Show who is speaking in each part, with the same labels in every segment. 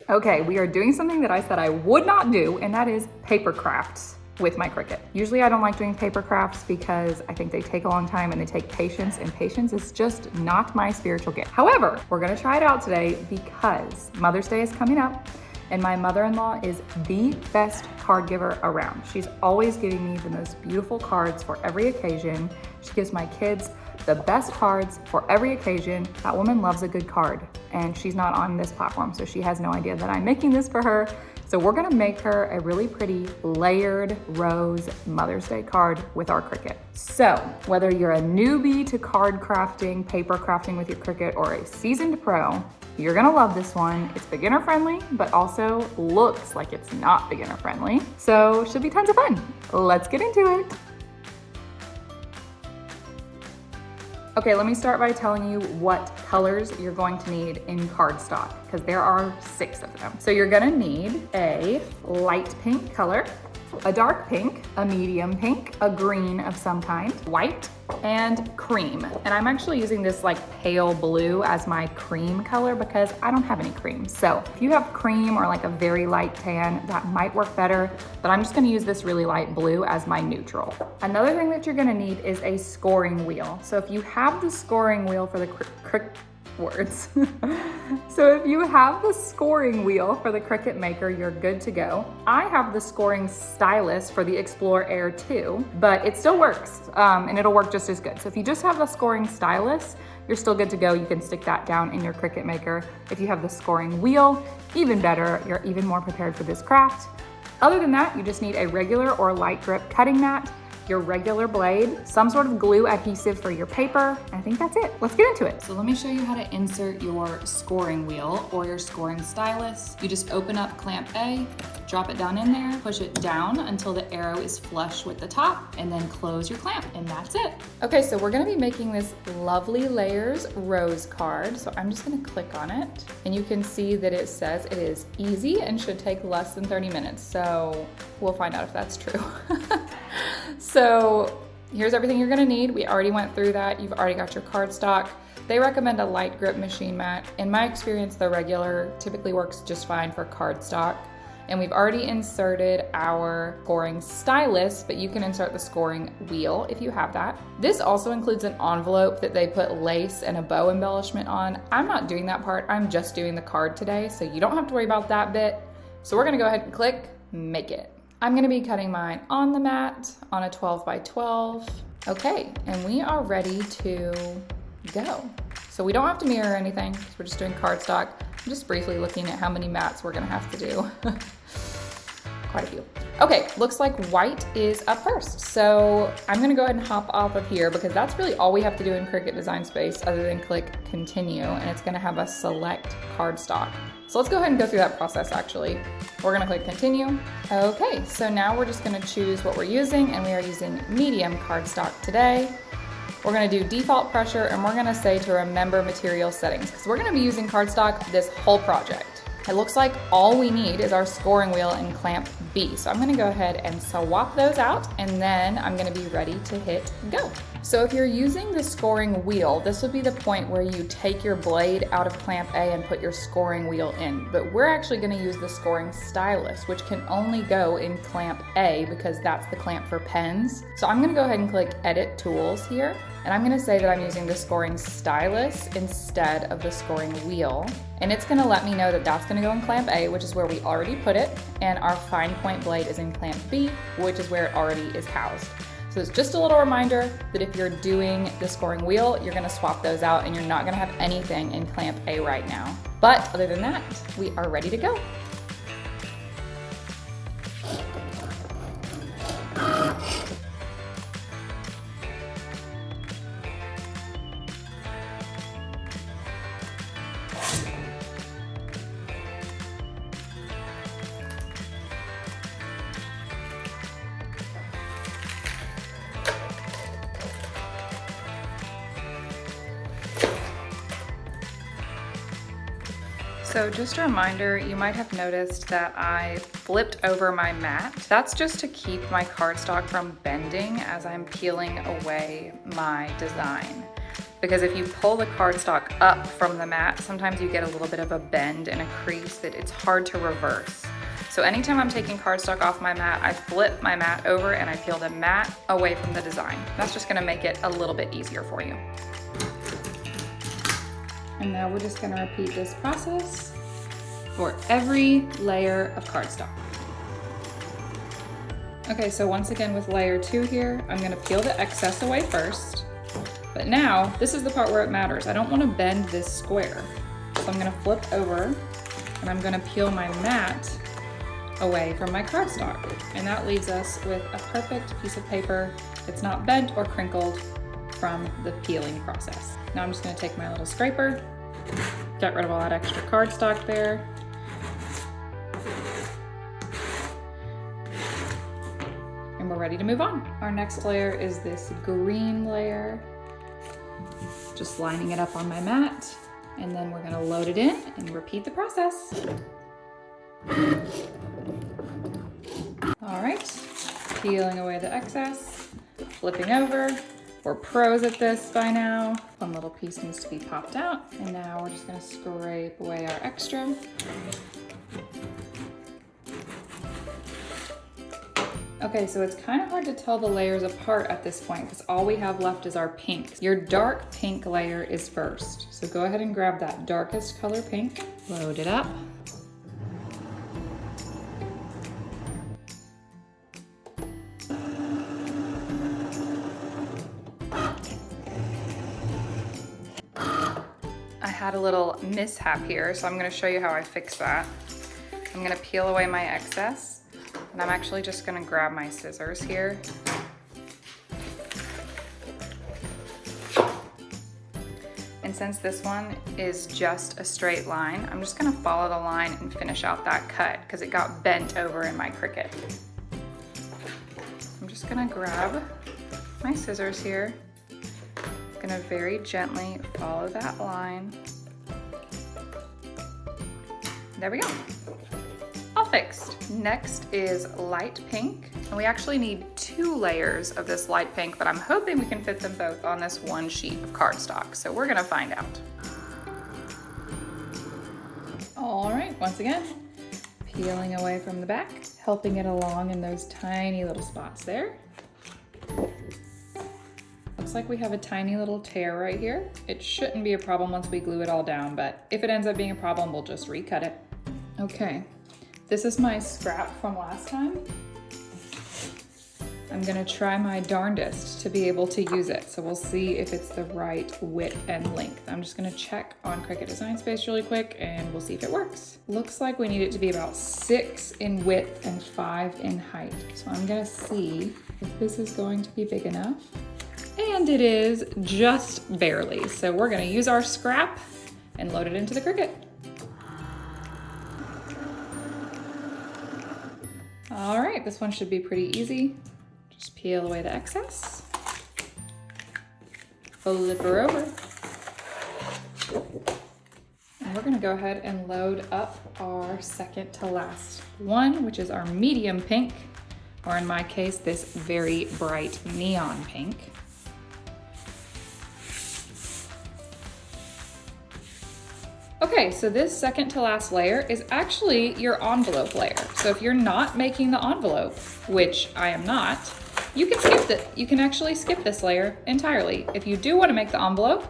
Speaker 1: Okay, we are doing something that I said I would not do, and that is paper crafts with my Cricut. Usually I don't like doing paper crafts because I think they take a long time and they take patience, and patience is just not my spiritual gift. However, we're gonna try it out today because Mother's Day is coming up, and my mother-in-law is the best card giver around. She's always giving me the most beautiful cards for every occasion. She gives my kids the best cards for every occasion. That woman loves a good card, and she's not on this platform, so she has no idea that I'm making this for her. So we're gonna make her a really pretty layered rose Mother's Day card with our Cricut. So whether you're a newbie to card crafting, paper crafting with your Cricut, or a seasoned pro, you're gonna love this one. It's beginner friendly, but also looks like it's not beginner friendly. So should be tons of fun. Let's get into it. Okay, let me start by telling you what colors you're going to need in cardstock, because there are 6 of them. So you're gonna need a light pink color, a dark pink, a medium pink, a green of some kind, white, and cream. And I'm actually using this like pale blue as my cream color because I don't have any cream. So if you have cream or like a very light tan, that might work better, but I'm just gonna use this really light blue as my neutral. Another thing that you're gonna need is a scoring wheel. So if you have the scoring wheel for the So if you have the scoring wheel for the Cricut Maker, you're good to go. I have the scoring stylus for the Explore Air 2, but it still works, and it'll work just as good. So if you just have the scoring stylus, you're still good to go. You can stick that down in your Cricut Maker. If you have the scoring wheel, even better, you're even more prepared for this craft. Other than that, you just need a regular or light grip cutting mat, your regular blade, some sort of glue adhesive for your paper, and I think that's it. Let's get into it. So let me show you how to insert your scoring wheel or your scoring stylus. You just open up clamp A, drop it down in there, push it down until the arrow is flush with the top, and then close your clamp, and that's it. Okay, so we're gonna be making this lovely layers rose card. So I'm just gonna click on it, and you can see that it says it is easy and should take less than 30 minutes. So we'll find out if that's true. So here's everything you're gonna need. We already went through that. You've already got your cardstock. They recommend a light grip machine mat. In my experience, the regular typically works just fine for cardstock. And we've already inserted our scoring stylus, but you can insert the scoring wheel if you have that. This also includes an envelope that they put lace and a bow embellishment on. I'm not doing that part. I'm just doing the card today, so you don't have to worry about that bit. So we're gonna go ahead and click make it. I'm gonna be cutting mine on the mat on a 12 by 12. Okay, and we are ready to go. So we don't have to mirror anything, because we're just doing cardstock. I'm just briefly looking at how many mats we're gonna have to do. Quite a few. Okay, looks like white is up first. So I'm gonna go ahead and hop off of here because that's really all we have to do in Cricut Design Space other than click continue, and it's gonna have us select cardstock. So let's go ahead and go through that process actually. We're gonna click continue. Okay, so now we're just gonna choose what we're using, and we are using medium cardstock today. We're gonna do default pressure, and we're gonna say to remember material settings, because we're gonna be using cardstock this whole project. It looks like all we need is our scoring wheel and clamp B. So I'm gonna go ahead and swap those out, and then I'm gonna be ready to hit go. So if you're using the scoring wheel, this would be the point where you take your blade out of clamp A and put your scoring wheel in. But we're actually gonna use the scoring stylus, which can only go in clamp A because that's the clamp for pens. So I'm gonna go ahead and click edit tools here. And I'm gonna say that I'm using the scoring stylus instead of the scoring wheel. And it's gonna let me know that that's gonna go in clamp A, which is where we already put it. And our fine point blade is in clamp B, which is where it already is housed. So it's just a little reminder that if you're doing the scoring wheel, you're gonna swap those out and you're not gonna have anything in clamp A right now. But other than that, we are ready to go. So just a reminder, you might have noticed that I flipped over my mat. That's just to keep my cardstock from bending as I'm peeling away my design. because if you pull the cardstock up from the mat, sometimes you get a little bit of a bend and a crease that it's hard to reverse. So anytime I'm taking cardstock off my mat, I flip my mat over and I peel the mat away from the design. That's just gonna make it a little bit easier for you. And now we're just gonna repeat this process for every layer of cardstock. Okay, so once again with layer 2 here, I'm gonna peel the excess away first. But now, this is the part where it matters. I don't wanna bend this square. So I'm gonna flip over and I'm gonna peel my mat away from my cardstock. And that leaves us with a perfect piece of paper. It's not bent or crinkled from the peeling process. Now I'm just gonna take my little scraper, get rid of all that extra cardstock there. And we're ready to move on. Our next layer is this green layer. Just lining it up on my mat. And then we're gonna load it in and repeat the process. All right, peeling away the excess, flipping over. We're pros at this by now. One little piece needs to be popped out. And now we're just gonna scrape away our extra. Okay, so it's kind of hard to tell the layers apart at this point because all we have left is our pink. Your dark pink layer is first. So go ahead and grab that darkest color pink, load it up. I had a little mishap here, so I'm gonna show you how I fix that. I'm gonna peel away my excess. And I'm actually just gonna grab my scissors here. And since this one is just a straight line, I'm just gonna follow the line and finish out that cut because it got bent over in my Cricut. I'm just gonna grab my scissors here. Gonna very gently follow that line. There we go. All fixed. Next is light pink. And we actually need 2 layers of this light pink, but I'm hoping we can fit them both on this one sheet of cardstock. So we're gonna find out. All right, once again, peeling away from the back, helping it along in those tiny little spots there. Looks like we have a tiny little tear right here. It shouldn't be a problem once we glue it all down, but if it ends up being a problem, we'll just recut it. Okay. This is my scrap from last time. I'm gonna try my darndest to be able to use it. So we'll see if it's the right width and length. I'm just gonna check on Cricut Design Space really quick and we'll see if it works. Looks like we need it to be about 6 in width and 5 in height. So I'm gonna see if this is going to be big enough. And it is just barely. So we're gonna use our scrap and load it into the Cricut. All right, this one should be pretty easy. Just peel away the excess. Flip her over. And we're gonna go ahead and load up our second to last one, which is our medium pink, or in my case, this very bright neon pink. Okay, so this second to last layer is actually your envelope layer. So if you're not making the envelope, which I am not, you can skip it. You can actually skip this layer entirely. If you do want to make the envelope,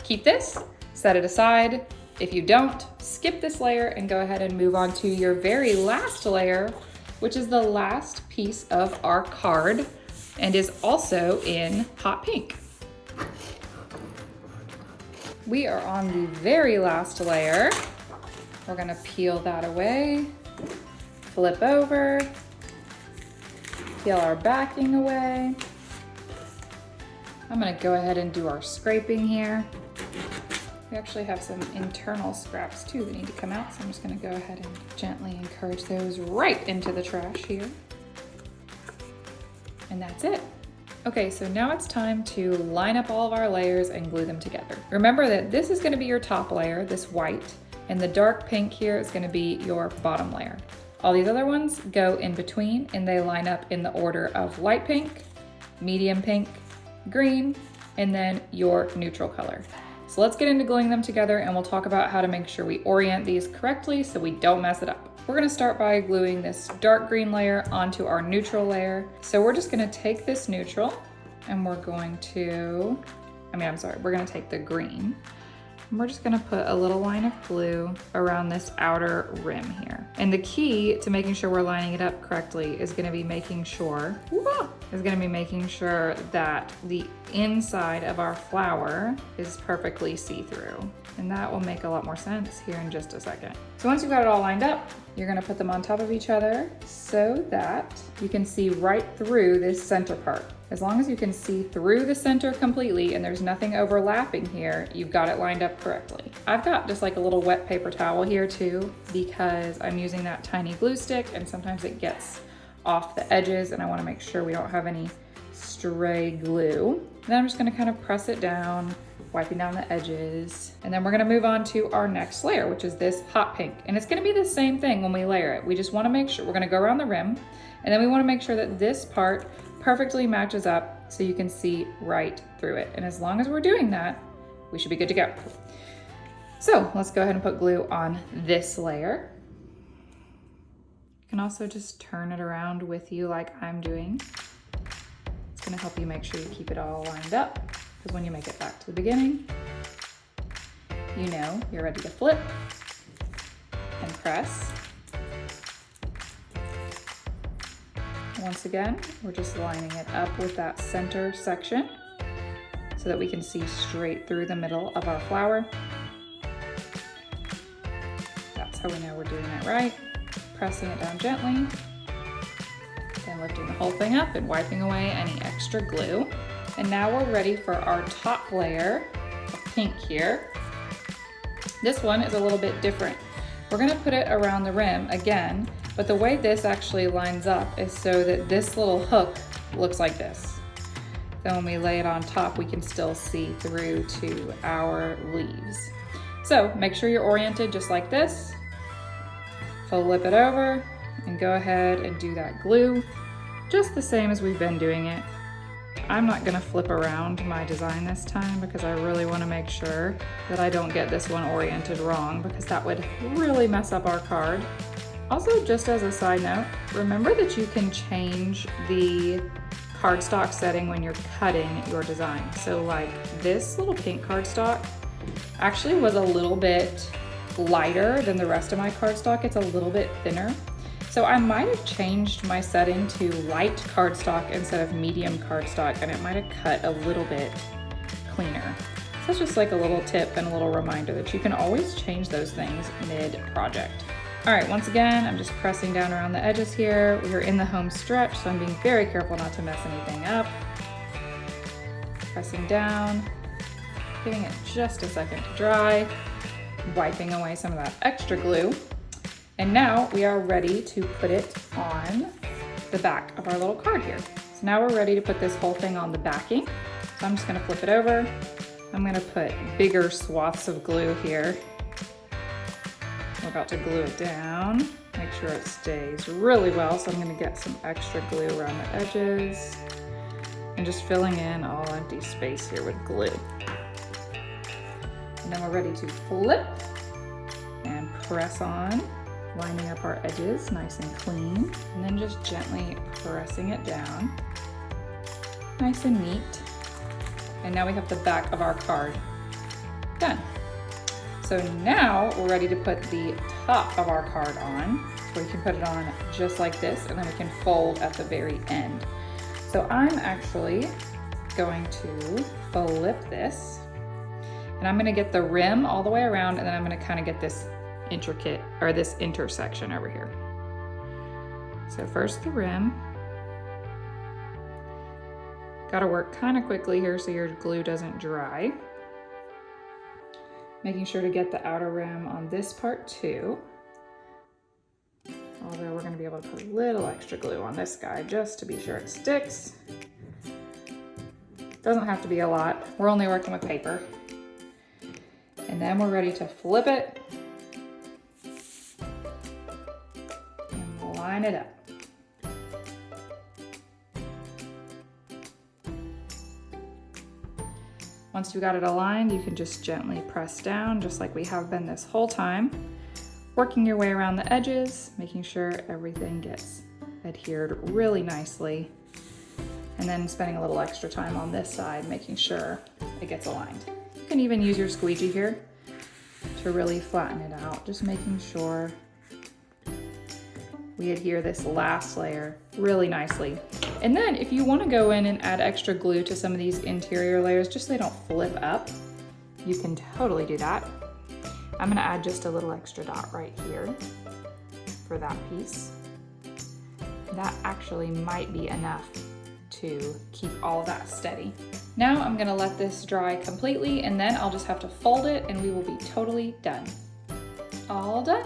Speaker 1: keep this, set it aside. If you don't, skip this layer and go ahead and move on to your very last layer, which is the last piece of our card and is also in hot pink. We are on the very last layer. We're gonna peel that away, flip over, peel our backing away. I'm gonna go ahead and do our scraping here. We actually have some internal scraps too that need to come out, so I'm just gonna go ahead and gently encourage those right into the trash here. And that's it. Okay, so now it's time to line up all of our layers and glue them together. Remember that this is gonna be your top layer, this white, and the dark pink here is gonna be your bottom layer. All these other ones go in between and they line up in the order of light pink, medium pink, green, and then your neutral color. So let's get into gluing them together and we'll talk about how to make sure we orient these correctly so we don't mess it up. We're gonna start by gluing this dark green layer onto our neutral layer. So we're just gonna take this neutral and we're going to, we're gonna take the green. And we're just gonna put a little line of glue around this outer rim here. And the key to making sure we're lining it up correctly is gonna be making sure that the inside of our flower is perfectly see-through. And that will make a lot more sense here in just a second. So once you've got it all lined up, you're gonna put them on top of each other so that you can see right through this center part. As long as you can see through the center completely and there's nothing overlapping here, you've got it lined up correctly. I've got just like a little wet paper towel here too, because I'm using that tiny glue stick and sometimes it gets off the edges and I wanna make sure we don't have any stray glue. Then I'm just gonna kind of press it down, wiping down the edges. And then we're gonna move on to our next layer, which is this hot pink. And it's gonna be the same thing when we layer it. We just wanna make sure, we're gonna go around the rim, and then we wanna make sure that this part perfectly matches up so you can see right through it. And as long as we're doing that, we should be good to go. So let's go ahead and put glue on this layer. You can also just turn it around with you like I'm doing. It's gonna help you make sure you keep it all lined up, because when you make it back to the beginning, you know you're ready to flip and press. Once again, we're just lining it up with that center section so that we can see straight through the middle of our flower. That's how we know we're doing it right. Pressing it down gently, then lifting the whole thing up and wiping away any extra glue. And now we're ready for our top layer of pink here. This one is a little bit different. We're gonna put it around the rim again, but the way this actually lines up is so that this little hook looks like this. Then when we lay it on top, we can still see through to our leaves. So make sure you're oriented just like this. Flip it over and go ahead and do that glue just the same as we've been doing it. I'm not gonna flip around my design this time because I really wanna make sure that I don't get this one oriented wrong, because that would really mess up our card. Also, just as a side note, remember that you can change the cardstock setting when you're cutting your design. So like this little pink cardstock actually was a little bit lighter than the rest of my cardstock. It's a little bit thinner. So I might have changed my setting to light cardstock instead of medium cardstock, and it might have cut a little bit cleaner. So that's just like a little tip and a little reminder that you can always change those things mid-project. All right, once again, I'm just pressing down around the edges here. We are in the home stretch, so I'm being very careful not to mess anything up. Pressing down, giving it just a second to dry, wiping away some of that extra glue. And now we are ready to put it on the back of our little card here. So now we're ready to put this whole thing on the backing. So I'm just gonna flip it over. I'm gonna put bigger swaths of glue here. We're about to glue it down. Make sure it stays really well. So I'm gonna get some extra glue around the edges and just filling in all empty space here with glue. And then we're ready to flip and press on, lining up our edges nice and clean, and then just gently pressing it down, nice and neat. And now we have the back of our card done. So now we're ready to put the top of our card on. So we can put it on just like this, and then we can fold at the very end. So I'm actually going to flip this, and I'm gonna get the rim all the way around, and then I'm gonna kind of get this intricate, or this intersection over here. So first the rim. Gotta work kind of quickly here so your glue doesn't dry. Making sure to get the outer rim on this part too. Although we're gonna be able to put a little extra glue on this guy just to be sure it sticks. Doesn't have to be a lot. We're only working with paper. And then we're ready to flip it and line it up. Once you got it aligned, you can just gently press down, just like we have been this whole time, working your way around the edges, making sure everything gets adhered really nicely, and then spending a little extra time on this side, making sure it gets aligned. You can even use your squeegee here to really flatten it out, just making sure we adhere this last layer really nicely. And then if you want to go in and add extra glue to some of these interior layers, just so they don't flip up, you can totally do that. I'm gonna add just a little extra dot right here for that piece. That actually might be enough to keep all that steady. Now I'm gonna let this dry completely, and then I'll just have to fold it and we will be totally done. All done.